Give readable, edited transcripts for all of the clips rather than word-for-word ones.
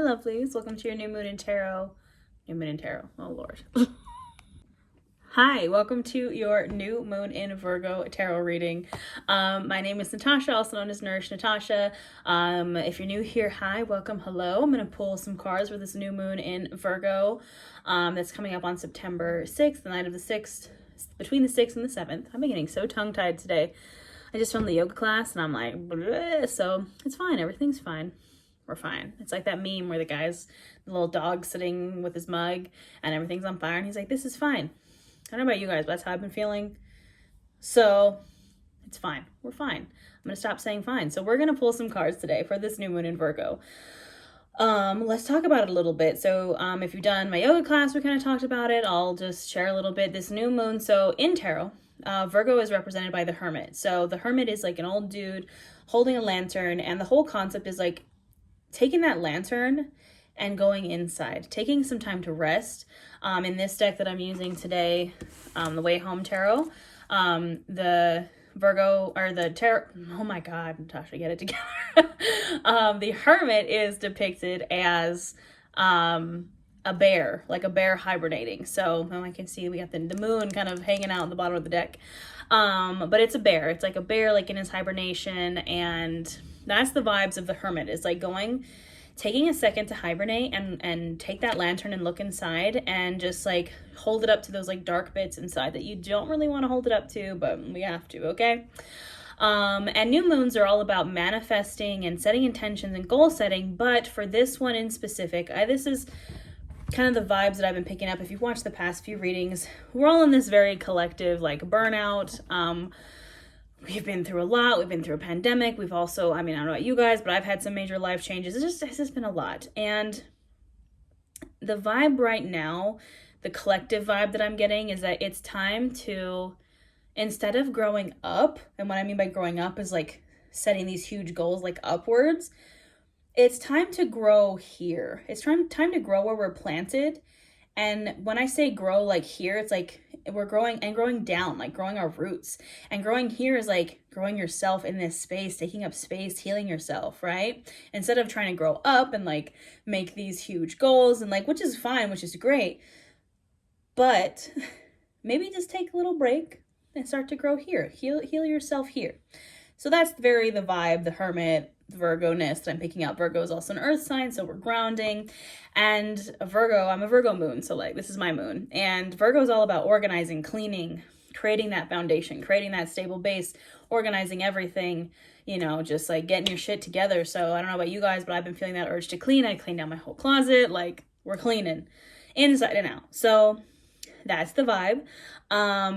lovelies. Welcome to your new moon in tarot. New moon in tarot. Oh, Lord. Hi, welcome to your new moon in Virgo tarot reading. My name is Natasha, also known as Nourish Natasha. If you're new here, hi, welcome, hello. I'm going to pull some cards for this new moon in Virgo that's coming up on September 6th, the night of the 6th, between the 6th and the 7th. I'm getting so tongue-tied today. I just filmed the yoga class and I'm like, bleh, so it's fine. Everything's fine. We're fine. It's like that meme where the little dog sitting with his mug and everything's on fire and he's like, this is fine. I don't know about you guys, but that's how I've been feeling. So it's fine. We're fine. I'm going to stop saying fine. So we're going to pull some cards today for this new moon in Virgo. Let's talk about it a little bit. So if you've done my yoga class, we kind of talked about it. I'll just share a little bit. This new moon, so in tarot, Virgo is represented by the Hermit. So the Hermit is like an old dude holding a lantern, and the whole concept is like taking that lantern and going inside, taking some time to rest. In this deck that I'm using today, the Way Home Tarot, the Virgo, or the tarot, oh my God, Natasha, get it together. The Hermit is depicted as a bear, like a bear hibernating. So I can see we got the moon kind of hanging out at the bottom of the deck. But it's a bear. It's like a bear like in his hibernation, and that's the vibes of the Hermit. It's like taking a second to hibernate and take that lantern and look inside and just like hold it up to those like dark bits inside that you don't really want to hold it up to, but we have to, okay? And new moons are all about manifesting and setting intentions and goal setting, but for this one in specific, this is kind of the vibes that I've been picking up. If you've watched the past few readings, we're all in this very collective like burnout. We've been through a lot. We've been through a pandemic. We've also, I don't know about you guys, but I've had some major life changes. It's just been a lot. And the vibe right now, the collective vibe that I'm getting is that it's time to, instead of growing up, and what I mean by growing up is like setting these huge goals like upwards, it's time to grow here. It's time to grow where we're planted. And when I say grow like here, it's like we're growing down, like growing our roots. And growing here is like growing yourself in this space, taking up space, healing yourself, right? Instead of trying to grow up and like make these huge goals and like, which is fine, which is great. But maybe just take a little break and start to grow here. Heal yourself here. So that's very the vibe, the Hermit, Virgo-ness that I'm picking up. Virgo is also an earth sign, so we're grounding. And I'm a Virgo moon, so like this is my moon. And Virgo is all about organizing, cleaning, creating that foundation, creating that stable base, organizing everything, just like getting your shit together. So I don't know about you guys, but I've been feeling that urge to clean. I cleaned out my whole closet. Like we're cleaning inside and out. So that's the vibe.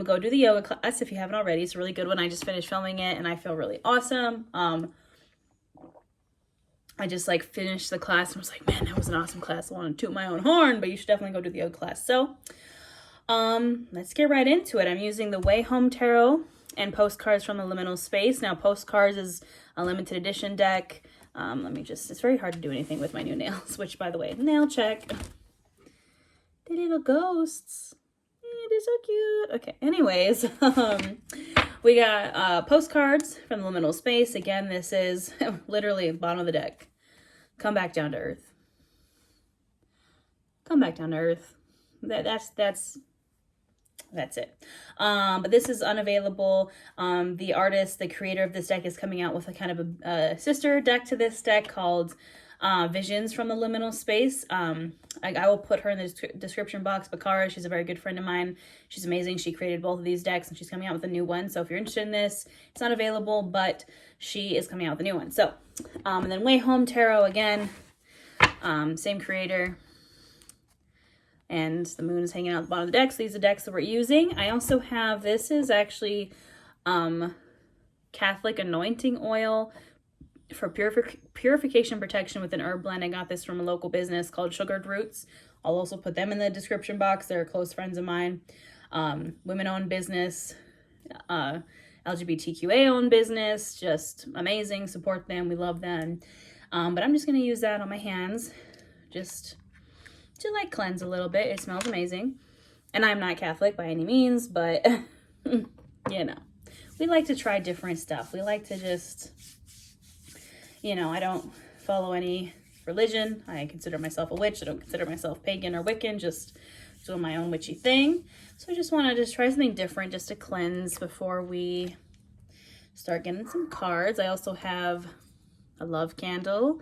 Go do the yoga class if you haven't already. It's a really good one. I just finished filming it and I feel really awesome. I just like finished the class and was like, man, that was an awesome class. I want to toot my own horn, but you should definitely go to the yoga class. So let's get right into it. I'm using the Way Home Tarot and postcards from the liminal space. Now postcards is a limited edition deck. It's very hard to do anything with my new nails, which by the way, nail check. The little ghosts. They're so cute. Okay, anyways, we got postcards from the liminal space. Again, this is literally the bottom of the deck. Come back down to earth. Come back down to earth. That's it. But this is unavailable. The artist, the creator of this deck is coming out with a kind of a sister deck to this deck called Visions from the Liminal Space. I will put her in the description box. Bakara, she's a very good friend of mine. She's amazing. She created both of these decks and she's coming out with a new one. So if you're interested in this, it's not available, but she is coming out with a new one. So, and then Way Home Tarot again, same creator. And the moon is hanging out at the bottom of the deck. So these are the decks that we're using. I also have, this is actually Catholic anointing oil for purification protection with an herb blend. I got this from a local business called Sugared Roots. I'll also put them in the description box. They're close friends of mine. Women-owned business, LGBTQA-owned business, just amazing. Support them. We love them. But I'm just going to use that on my hands just to like cleanse a little bit. It smells amazing. And I'm not Catholic by any means, but we like to try different stuff. We like to just, I don't follow any religion. I consider myself a witch. I don't consider myself pagan or Wiccan, just doing my own witchy thing. So I just want to try something different just to cleanse before we start getting some cards. I also have a love candle,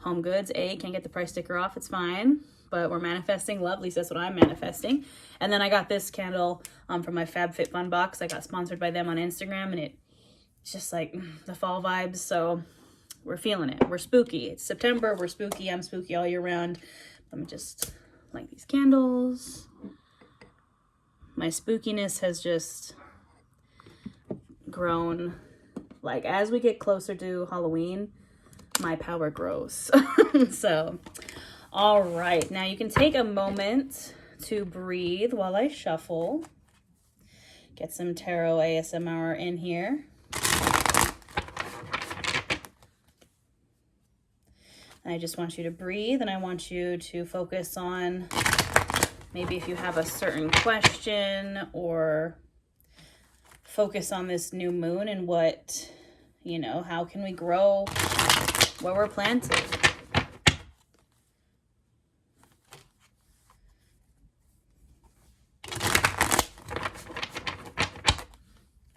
Home Goods. Can't get the price sticker off, it's fine. But we're manifesting love, at least that's what I'm manifesting. And then I got this candle from my FabFitFun box. I got sponsored by them on Instagram, and it's just like the fall vibes. So we're feeling it. We're spooky. It's September. We're spooky. I'm spooky all year round. Let me just light these candles. My spookiness has just grown. Like, as we get closer to Halloween, my power grows. So, all right. Now you can take a moment to breathe while I shuffle. Get some tarot ASMR in here. I just want you to breathe, and I want you to focus on maybe if you have a certain question, or focus on this new moon and what, you know, how can we grow where we're planted?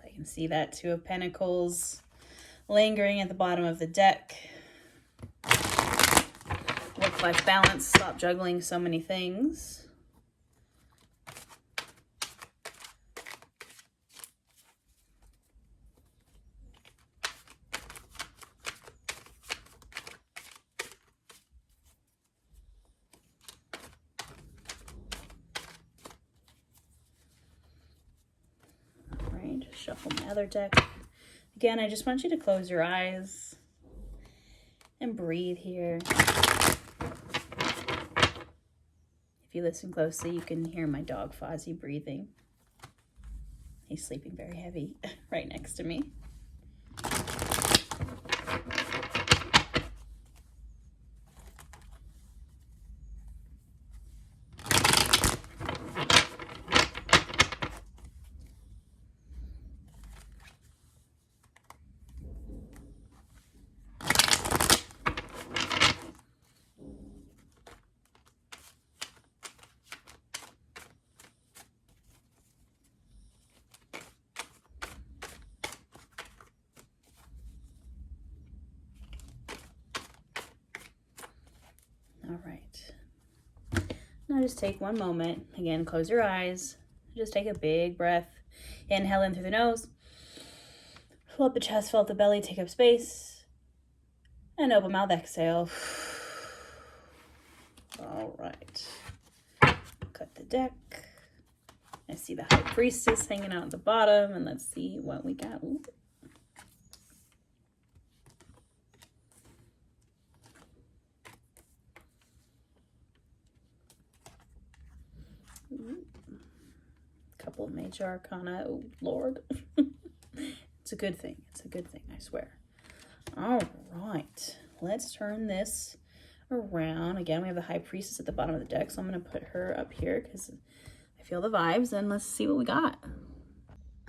I can see that Two of Pentacles lingering at the bottom of the deck. Work-life balance, stop juggling so many things. All right, just shuffle my other deck. Again, I just want you to close your eyes and breathe here. If you listen closely, you can hear my dog Fozzie breathing. He's sleeping very heavy right next to me. All right. Now just take one moment. Again, close your eyes. Just take a big breath. Inhale in through the nose. Fill up the chest, fill up the belly, take up space. And open mouth, exhale. All right. Cut the deck. I see the High Priestess hanging out at the bottom, and let's see what we got. Ooh. Couple of Major Arcana. Oh, Lord. It's a good thing. It's a good thing, I swear. All right. Let's turn this around. Again, we have the High Priestess at the bottom of the deck, so I'm going to put her up here because I feel the vibes, and let's see what we got.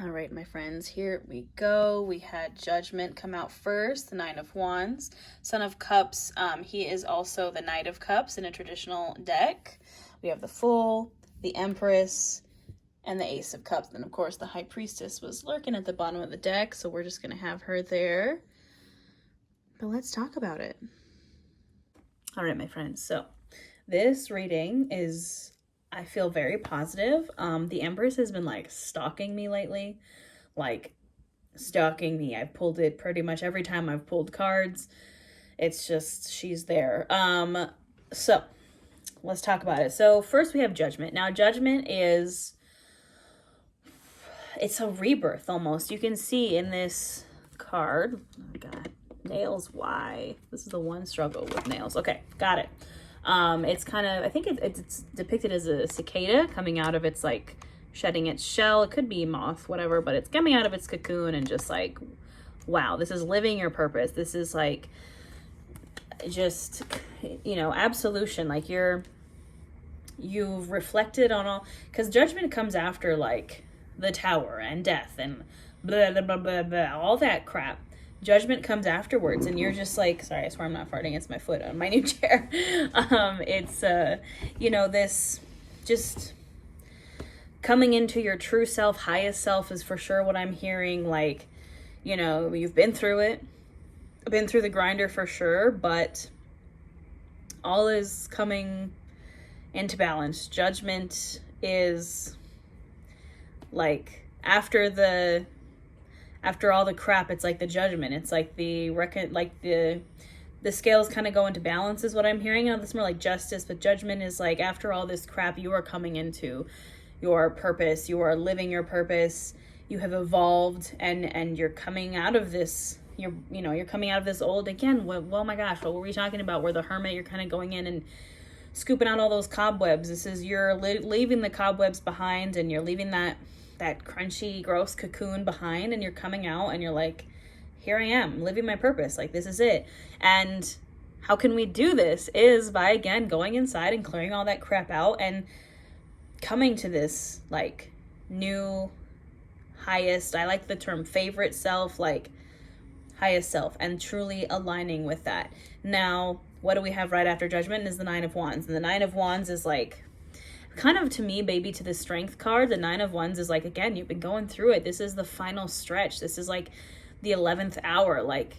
All right, my friends, here we go. We had Judgment come out first, the Nine of Wands. Son of Cups, he is also the Knight of Cups in a traditional deck. We have the Fool, the Empress, and the Ace of Cups. Then, of course, the High Priestess was lurking at the bottom of the deck, so we're just going to have her there. But let's talk about it. All right, my friends. So this reading is, I feel very positive. The Empress has been, like, stalking me lately. Like, stalking me. I've pulled it pretty much every time I've pulled cards. It's just, she's there. So let's talk about it. So first we have Judgment. Now, Judgment is, it's a rebirth almost. You can see in this card, oh God, nails, why? This is the one struggle with nails. Okay, got it. It's kind of, I think it's depicted as a cicada coming out of its, like, shedding its shell. It could be moth, whatever, but it's coming out of its cocoon and just like, wow, this is living your purpose. This is like, just, you know, absolution. Like, you've reflected on all, because Judgment comes after, like, the Tower and death and blah, blah, blah, blah, blah, all that crap. judgment comes afterwards, and you're just like, sorry, I swear I'm not farting, it's my foot on my new chair. It's this just coming into your true self, highest self is for sure what I'm hearing. Like, you've been through it, been through the grinder for sure, but all is coming into balance. Judgment is like after all the crap, it's like the judgment. It's like the scales kind of go into balance is what I'm hearing. This is more like justice, but judgment is like after all this crap, you are coming into your purpose. You are living your purpose. You have evolved, and you're coming out of this. You're coming out of this old again. Well, my gosh, what were we talking about? Where the hermit, you're kind of going in and scooping out all those cobwebs. This is you're leaving the cobwebs behind, and you're leaving that crunchy, gross cocoon behind, and you're coming out, and you're like, here I am, living my purpose. Like, this is it. And how can we do this is by, again, going inside and clearing all that crap out and coming to this, like, new, highest, I like the term favorite self, like, highest self, and truly aligning with that. Now, what do we have right after judgment is the Nine of Wands. And the Nine of Wands is like, kind of to me, baby, to the Strength card, the Nine of Wands is like, again, you've been going through it. This is the final stretch. This is like the 11th hour. Like,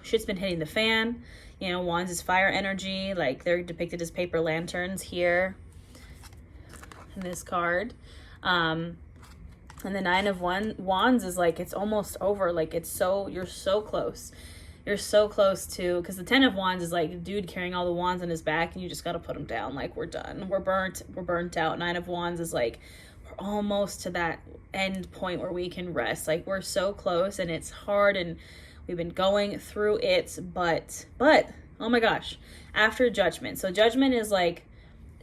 shit's been hitting the fan. Wands is fire energy. Like, they're depicted as paper lanterns here in this card. And the Nine of Wands is like, it's almost over. Like, you're so close. You're so close to, because the 10 of Wands is like a dude carrying all the wands on his back, and you just got to put them down. Like, we're done. We're burnt out. 9 of Wands is like, we're almost to that end point where we can rest. Like, we're so close, and it's hard, and we've been going through it, but, oh my gosh, after judgment. So judgment is like,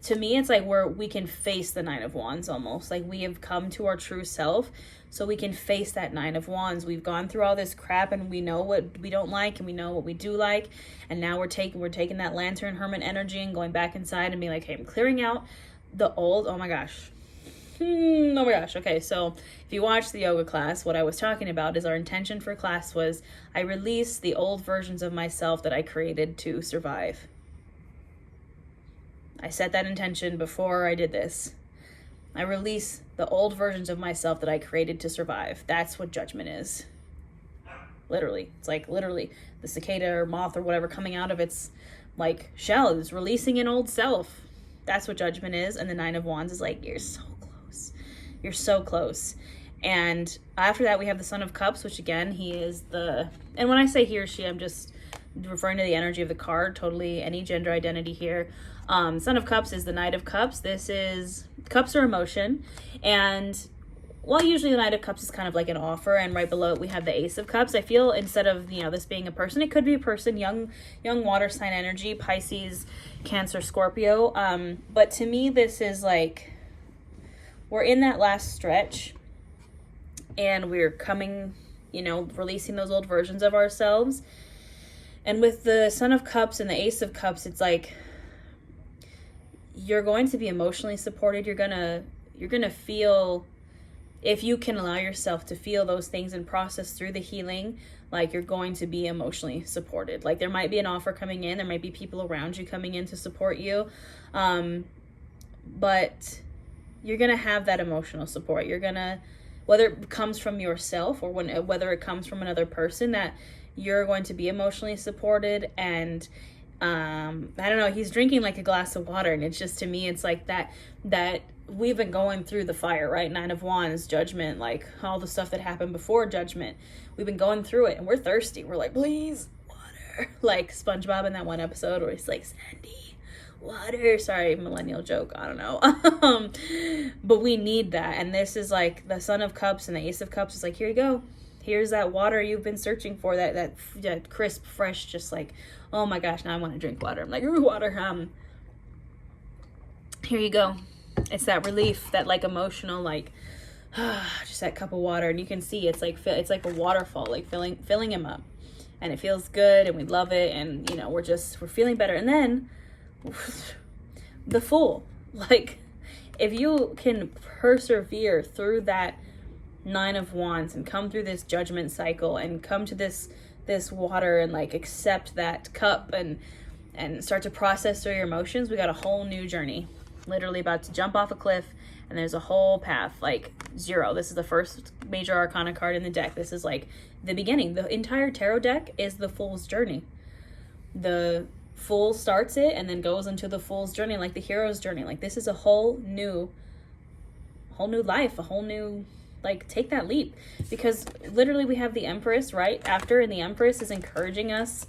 to me, it's like where we can face the 9 of Wands almost. Like, we have come to our true self, so we can face that 9 of Wands. We've gone through all this crap, and we know what we don't like, and we know what we do like. And now we're taking that lantern hermit energy and going back inside and being like, hey, I'm clearing out the old. Oh my gosh. Okay, so if you watch the yoga class, what I was talking about is our intention for class was I release the old versions of myself that I created to survive. I set that intention before I did this. I release the old versions of myself that I created to survive. That's what judgment is. Literally. It's like literally the cicada or moth or whatever coming out of its like shell is releasing an old self. That's what judgment is. And the 9 of Wands is like, you're so close. You're so close. And after that, we have the Son of Cups, which again, he is and when I say he or she, I'm just referring to the energy of the card, totally any gender identity here. Son of Cups is the Knight of Cups. Cups are emotion, and usually the Knight of Cups is kind of like an offer, and right below it we have the Ace of Cups. I feel instead of this being a person, it could be a person, young water sign energy, Pisces, Cancer, Scorpio. But to me, this is like we're in that last stretch, and we're coming, releasing those old versions of ourselves. And with the Son of Cups and the Ace of Cups, it's like you're going to be emotionally supported. You're gonna feel, if you can allow yourself to feel those things and process through the healing, like you're going to be emotionally supported. Like, there might be an offer coming in, there might be people around you coming in to support you, but you're gonna have that emotional support. You're gonna, whether it comes from yourself or whether it comes from another person, that you're going to be emotionally supported. And I don't know, he's drinking like a glass of water, and it's just, to me, it's like that we've been going through the fire, right? 9 of Wands, judgment, like all the stuff that happened before judgment. We've been going through it, and we're thirsty. We're like, please, water. Like SpongeBob in that one episode where he's like, Sandy, water. Sorry, millennial joke, I don't know. But we need that. And this is like the Son of Cups and the Ace of Cups is like, here you go. Here's that water you've been searching for, that crisp, fresh, just like, oh my gosh, now I want to drink water. I'm like, ooh, water. Here you go. It's that relief, that like emotional, like, just that cup of water. And you can see it's like a waterfall, like filling him up. And it feels good, and we love it. And, we're feeling better. And then the Fool, like, if you can persevere through that Nine of Wands and come through this judgment cycle and come to this water and like accept that cup and start to process through your emotions, we got a whole new journey. Literally about to jump off a cliff, and there's a whole path, like 0. This is the first major arcana card in the deck. This is like the beginning. The entire tarot deck is the Fool's journey. The Fool starts it and then goes into the Fool's journey, like the hero's journey. Like this is a whole new life, a whole new, like, take that leap. Because literally we have the Empress right after, and the Empress is encouraging us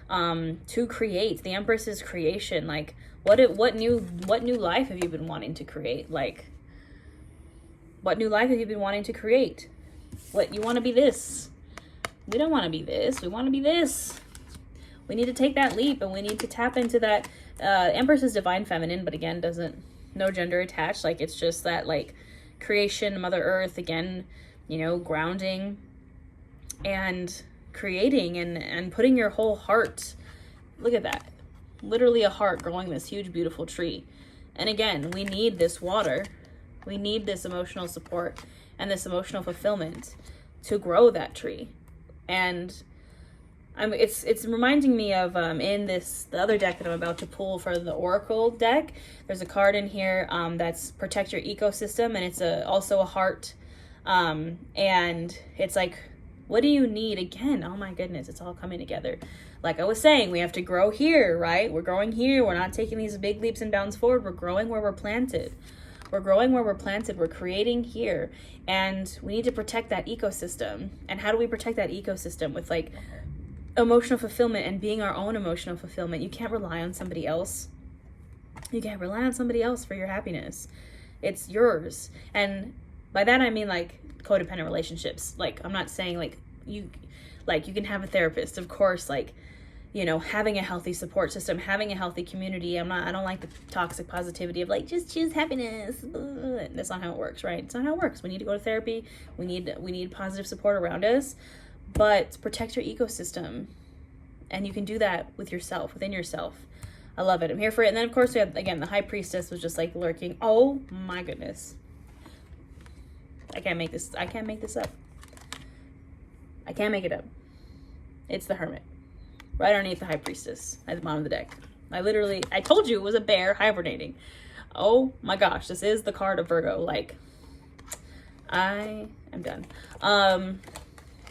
to create. The Empress is creation. Like what new life have you been wanting to create? Like, what new life have you been wanting to create? What, you want to be this? We don't want to be this. We want to be this. We need to take that leap, and we need to tap into that. Empress is divine feminine, but again, no gender attached. Like, it's just that, like, creation, Mother Earth, again, you know, grounding and creating and putting your whole heart. Look at that. Literally a heart growing this huge, beautiful tree. And again, we need this water. We need this emotional support and this emotional fulfillment to grow that tree. And it's reminding me of in the other deck that I'm about to pull for the Oracle deck. There's a card in here that's protect your ecosystem, and it's also a heart, and it's like, what do you need? Again, oh my goodness, it's all coming together. Like I was saying, we have to grow here, right? We're growing here. We're not taking these big leaps and bounds forward. We're growing where we're planted. We're growing where we're planted. We're creating here, and we need to protect that ecosystem. And how do we protect that ecosystem? With like emotional fulfillment and being our own emotional fulfillment. You can't rely on somebody else. You can't rely on somebody else for your happiness. It's yours. And by that I mean like codependent relationships. Like, I'm not saying like you can have a therapist, of course, like, you know, having a healthy support system, having a healthy community. I don't like the toxic positivity of like, just choose happiness. That's not how it works, right? It's not how it works. We need to go to therapy. We need positive support around us. But protect your ecosystem, and you can do that with yourself, within yourself. I love it. I'm here for it. And then of course we have, again, the High Priestess was just like lurking. Oh my goodness. I can't make this up. I can't make it up. It's the Hermit. Right underneath the High Priestess at the bottom of the deck. I told you it was a bear hibernating. Oh my gosh, this is the card of Virgo. Like, I am done.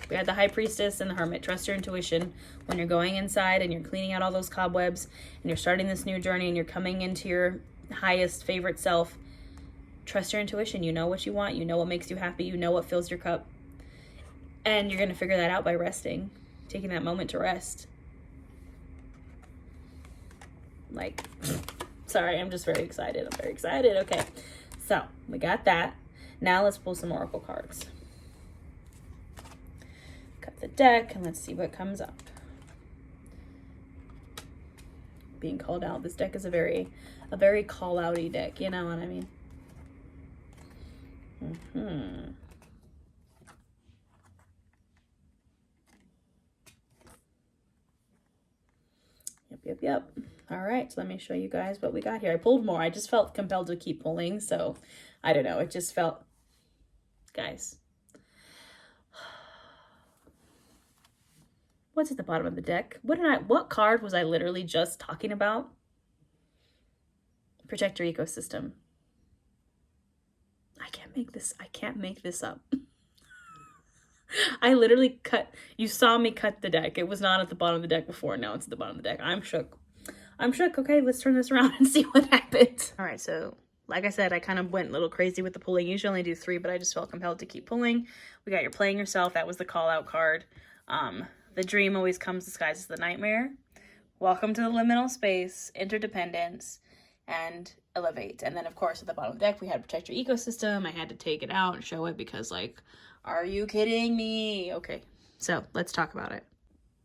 We had the High Priestess and the Hermit. Trust your intuition when you're going inside and you're cleaning out all those cobwebs and you're starting this new journey and you're coming into your highest favorite self. Trust your intuition. You know what you want. You know what makes you happy. You know what fills your cup. And you're going to figure that out by resting, taking that moment to rest. Like, sorry, I'm just very excited. I'm very excited. Okay, so we got that. Now let's pull some Oracle cards. The deck, and let's see what comes up. Being called out. This deck is a very call outy deck, you know what I mean? Yep. All right, so let me show you guys what we got here. I pulled more. I just felt compelled to keep pulling, so I don't know. It just felt, guys. What's at the bottom of the deck? What card was I literally just talking about? Protect your ecosystem. I can't make this up. I literally you saw me cut the deck. It was not at the bottom of the deck before. Now it's at the bottom of the deck. I'm shook. Okay, let's turn this around and see what happens. All right, so like I said, I kind of went a little crazy with the pulling. Usually only do 3, but I just felt compelled to keep pulling. We got your playing yourself. That was the call out card. The dream always comes disguised as the nightmare. Welcome to the liminal space, interdependence, and elevate. And then, of course, at the bottom of the deck, we had protect your ecosystem. I had to take it out and show it because, like, are you kidding me? Okay, so let's talk about it.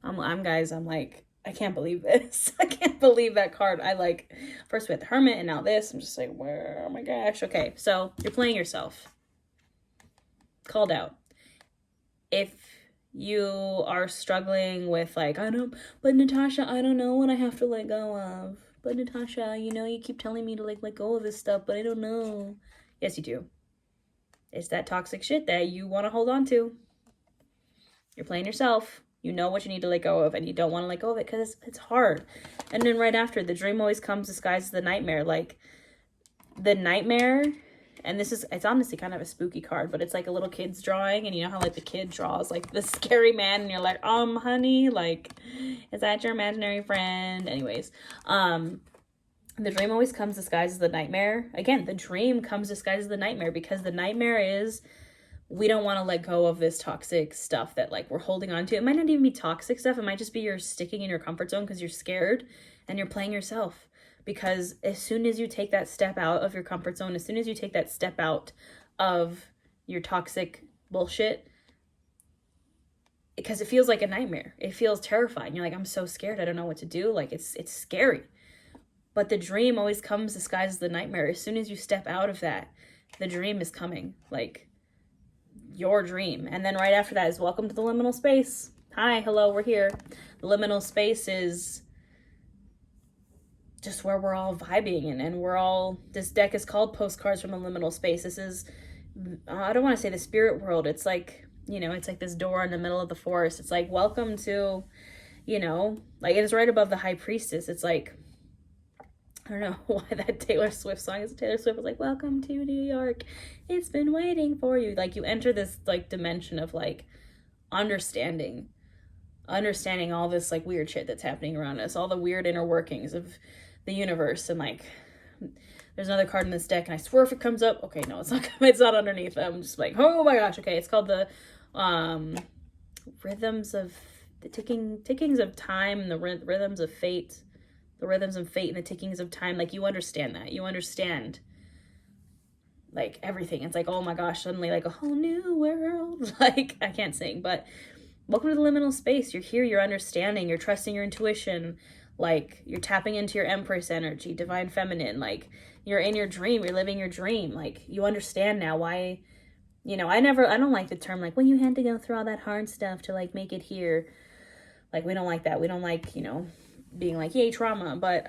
I'm like, I can't believe this. I can't believe that card. First we had the Hermit and now this. I'm just like, where? Oh my gosh. Okay, so you're playing yourself. Called out. If you are struggling with like, but Natasha, I don't know what I have to let go of. But Natasha, you keep telling me to let go of this stuff, but I don't know. Yes, you do. It's that toxic shit that you want to hold on to. You're playing yourself. You know what you need to let go of, and you don't want to let go of it because it's hard. And then right after, the dream always comes disguised as the nightmare. Like, the nightmare, and it's honestly kind of a spooky card, but it's like a little kid's drawing, and you know how like the kid draws like the scary man, and you're like, honey, like, is that your imaginary friend? Anyways, the dream always comes disguised as the nightmare. Again, the dream comes disguised as the nightmare because the nightmare is, we don't want to let go of this toxic stuff that like we're holding on to. It might not even be toxic stuff. It might just be you're sticking in your comfort zone because you're scared and you're playing yourself. Because as soon as you take that step out of your comfort zone, as soon as you take that step out of your toxic bullshit, because it feels like a nightmare. It feels terrifying. You're like, I'm so scared. I don't know what to do. Like, it's scary. But the dream always comes disguised as the nightmare. As soon as you step out of that, the dream is coming. Like, your dream. And then right after that is welcome to the liminal space. Hi, hello, we're here. The liminal space is just where we're all vibing, and we're all, this deck is called Postcards from the Liminal Space. This is, I don't want to say the spirit world. It's like, you know, it's like this door in the middle of the forest. It's like, welcome to, you know, like, it's right above the High Priestess. It's like, I don't know why that Taylor Swift song is. Taylor Swift was like, welcome to New York. It's been waiting for you. Like, you enter this like dimension of like understanding all this like weird shit that's happening around us, all the weird inner workings of the universe. And like, there's another card in this deck, and I swear if it comes up, okay, no, it's not underneath. I'm just like, oh my gosh. Okay, it's called the rhythms of the tickings of time, and the rhythms of fate. The rhythms of fate and the tickings of time. Like, you understand that. You understand like everything. It's like, oh my gosh, suddenly like a whole new world. Like, I can't sing, but welcome to the liminal space. You're here, you're understanding, you're trusting your intuition. Like, you're tapping into your Empress energy, divine feminine. Like, you're in your dream, you're living your dream. Like, you understand now why, you know, I don't like the term like, well, you had to go through all that hard stuff to like make it here. Like, we don't like that. We don't like, you know, being like, yay, trauma. But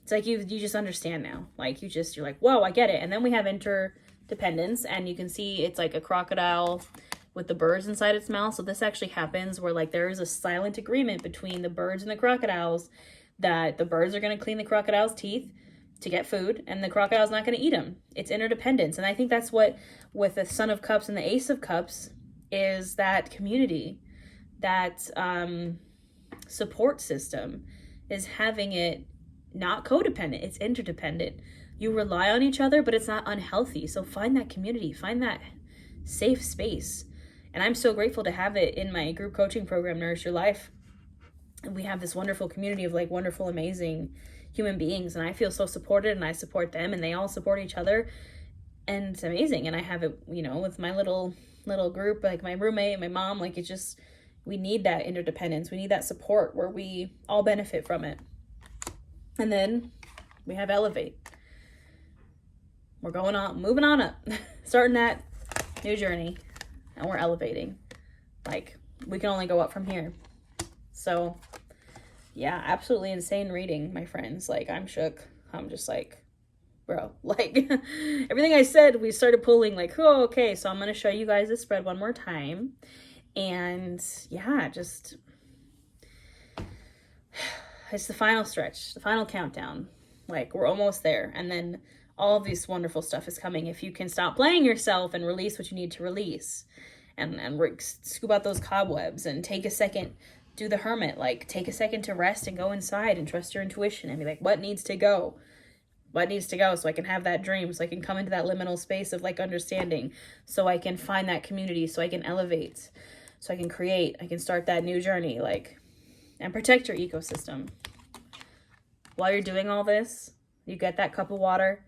it's like you just understand now. Like, you're like, whoa, I get it. And then we have Interdependence, and you can see it's like a crocodile with the birds inside its mouth. So this actually happens where like there is a silent agreement between the birds and the crocodiles that the birds are going to clean the crocodile's teeth to get food, and the crocodile's not going to eat them. It's interdependence. And I think that's what with the Son of Cups and the Ace of Cups is, that community, that support system, is having it not codependent, it's interdependent. You rely on each other, but it's not unhealthy. So find that community, find that safe space. And I'm so grateful to have it in my group coaching program, Nourish Your Life. And we have this wonderful community of like wonderful, amazing human beings. And I feel so supported, and I support them, and they all support each other. And it's amazing. And I have it, you know, with my little group, like my roommate and my mom. Like, it's just, we need that interdependence. We need that support where we all benefit from it. And then we have Elevate. We're going on, moving on up, starting that new journey, and we're elevating. Like, we can only go up from here. So yeah, absolutely insane reading, my friends. Like, I'm shook. I'm just like, bro, like everything I said, we started pulling like, oh, okay. So I'm going to show you guys the spread one more time. And yeah, just, it's the final stretch, the final countdown. Like, we're almost there. And then all of this wonderful stuff is coming if you can stop playing yourself and release what you need to release, and scoop out those cobwebs and take a second, do the Hermit, like take a second to rest and go inside and trust your intuition and be like, what needs to go? What needs to go so I can have that dream, so I can come into that liminal space of like understanding, so I can find that community, so I can elevate, so I can create, I can start that new journey, like, and protect your ecosystem. While you're doing all this, you get that cup of water,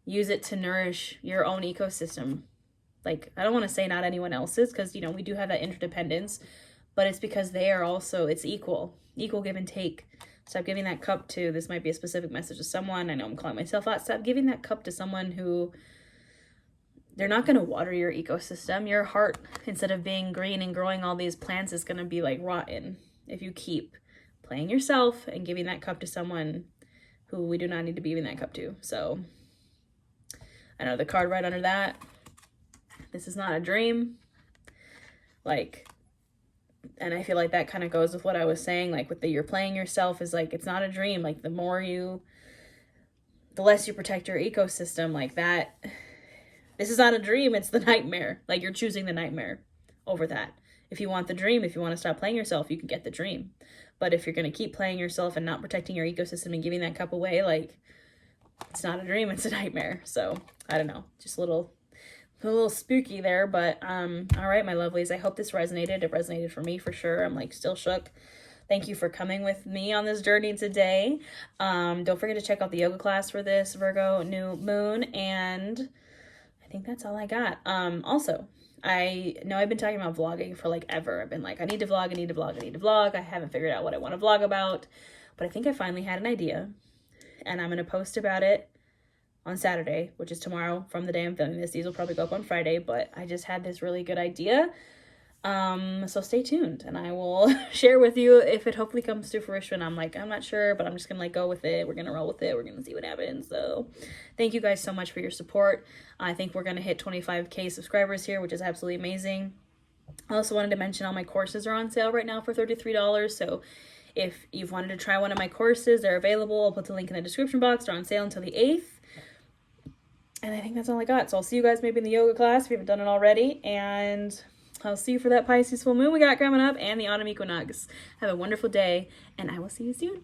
use it to nourish your own ecosystem. Like, I don't want to say not anyone else's, because, you know, we do have that interdependence, but it's because they are also, it's equal give and take. Stop giving that cup to, this might be a specific message to someone, I know I'm calling myself out, stop giving that cup to someone who, they're not going to water your ecosystem. Your heart, instead of being green and growing all these plants, is going to be like rotten if you keep playing yourself and giving that cup to someone who we do not need to be giving that cup to. So I know the card right under that This is not a dream. Like, and I feel like that kind of goes with what I was saying, like with the you're playing yourself is like, it's not a dream. Like the less you protect your ecosystem, like that, this is not a dream, it's the nightmare. Like you're choosing the nightmare over that. If you want the dream, if you want to stop playing yourself, you can get the dream. But if you're going to keep playing yourself and not protecting your ecosystem and giving that cup away, like it's not a dream, it's a nightmare. So I don't know, just a little spooky there, but all right, my lovelies, I hope this resonated. It resonated for me for sure. I'm like still shook. Thank you for coming with me on this journey today. Don't forget to check out the yoga class for this Virgo new moon, and I think that's all I got. Also, I know I've been talking about vlogging for like ever. I've been like, I need to vlog. I haven't figured out what I want to vlog about, but I think I finally had an idea, and I'm going to post about it on Saturday, which is tomorrow from the day I'm filming this. These will probably go up on Friday, but I just had this really good idea. So stay tuned and I will share with you if it hopefully comes to fruition. I'm not sure, but I'm just gonna like go with it. We're gonna roll with it. We're gonna see what happens. So thank you guys so much for your support. I think we're gonna hit 25K subscribers here, which is absolutely amazing. I also wanted to mention all my courses are on sale right now for $33. So if you've wanted to try one of my courses, they're available. I'll put the link in the description box. They're on sale until the 8th. And I think that's all I got. So I'll see you guys maybe in the yoga class if you haven't done it already. And I'll see you for that Pisces full moon we got coming up and the autumn equinox. Have a wonderful day, and I will see you soon.